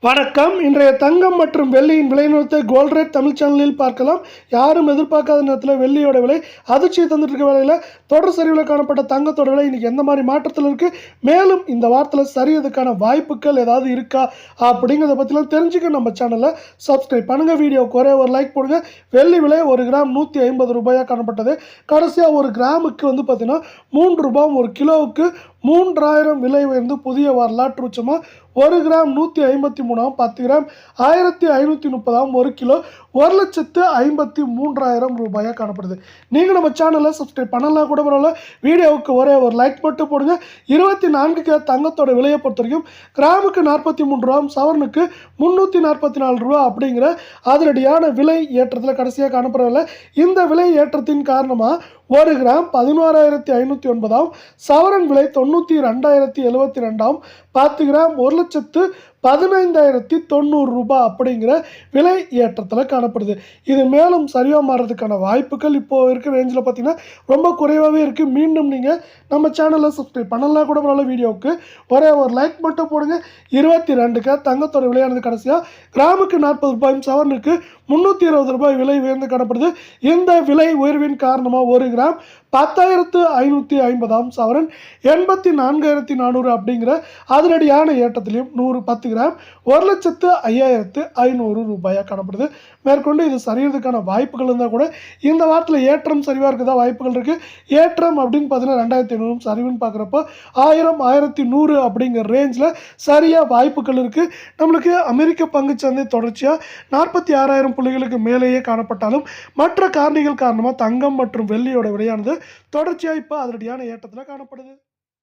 வணக்கம். இன்றைய தங்கம் மற்றும் வெள்ளியின் விலை நிறுவனத்தை கோல்ட் ரேட் தமிழ் சேனலில் பார்க்கலாம். யாரும் எதிர்பார்க்காத நேரத்தில் வெள்ளியோட விலை அதிர்ச்சியை தந்துட்டு இருக்க வேலையில் தொடர் சரிவில் காணப்பட்ட தங்கத்தோட விலை இன்னைக்கு எந்த மாதிரி மாற்றத்தில் இருக்குது, மேலும் இந்த வாரத்தில் சரியதுக்கான வாய்ப்புகள் ஏதாவது இருக்கா அப்படிங்கிறத பற்றிலாம் தெரிஞ்சுக்க நம்ம சேனலை சப்ஸ்கிரைப் பண்ணுங்கள். வீடியோவுக்கு ஒரே ஒரு லைக் போடுங்க. வெள்ளி விலை 1 கிராம் 150 ரூபாயாக காணப்பட்டது. கடைசியாக 1 கிராமுக்கு பார்த்தீங்கன்னா 3 ரூபாய், 1 கிலோவுக்கு 3000 விலை உயர்ந்து புதிய வரலாற்று உச்சமாக 1 கிராம் 153, 10 கிராம் 1530, 1 கிலோ 1,53,000 ரூபாயாக காணப்படுது. நீங்கள் நம்ம சேனலை சப்ஸ்கிரைப் பண்ணலாம் கூட பரவாயில்ல, வீடியோவுக்கு ஒரே ஒரு லைக் மட்டும் போடுங்க. 24 கேரட் தங்கத்தோட விலையை பொறுத்த வரைக்கும் கிராமுக்கு 43 ரூபா, சவரனுக்கு 344 ரூபா அப்படிங்கிற அதிரடியான விலை ஏற்றத்தில் கடைசியாக காணப்படவில்லை. இந்த விலை ஏற்றத்தின் காரணமாக 1 கிராம் 16,509, சவரன் விலை 92,072, 10 கிராம் 1,15,090 ரூபாய் அப்படிங்கிற விலை ஏற்றத்தில் காணப்படுது. இது மேலும் சரியாக மாறுறதுக்கான வாய்ப்புகள் இப்போது இருக்கிற ரேஞ்சில் பார்த்தீங்கன்னா ரொம்ப குறைவாகவே இருக்குது. மீண்டும் நீங்கள் நம்ம சேனலை சப்ஸ்கிரைப் பண்ணலாம் கூட பரவாயில்ல, வீடியோவுக்கு ஒரே ஒரு லைக் மட்டும் போடுங்க. 22 தங்கத்தோட விலையானது கடைசியாக கிராமுக்கு 40 ரூபாயும், சவரனுக்கு 320 ரூபாய் விலை உயர்ந்து காணப்படுது. இந்த விலை உயர்வின் காரணமாக 1 கிராம் 10,550, சவரன் 84,400 அப்படிங்கிற அதிரடியான ஏற்றத்திலையும் 10 கிராம் 1,05,500 ரூபாயாக காணப்படுது. மேற்கொண்டு இது சரியறதுக்கான வாய்ப்புகள் இருந்தால் கூட இந்த வாரத்தில் ஏற்றம் சரிவாக இருக்குதா வாய்ப்புகள் இருக்குது. ஏற்றம் அப்படின்னு பார்த்தீங்கன்னா 2,500, சரிவுன்னு பார்க்குறப்போ 1000, 1,100 அப்படிங்கிற ரேஞ்சில் சரியாக வாய்ப்புகள் இருக்குது. நம்மளுக்கு அமெரிக்க பங்குச்சந்தை தொடர்ச்சியாக 46,000 புள்ளிகளுக்கு மேலேயே காணப்பட்டாலும் மற்ற காரணிகள் காரணமாக தங்கம் மற்றும் வெள்ளியோட விலையானது தொடர்ச்சியாக இப்போ அதிரடியான ஏற்றத்தில் காணப்படுது.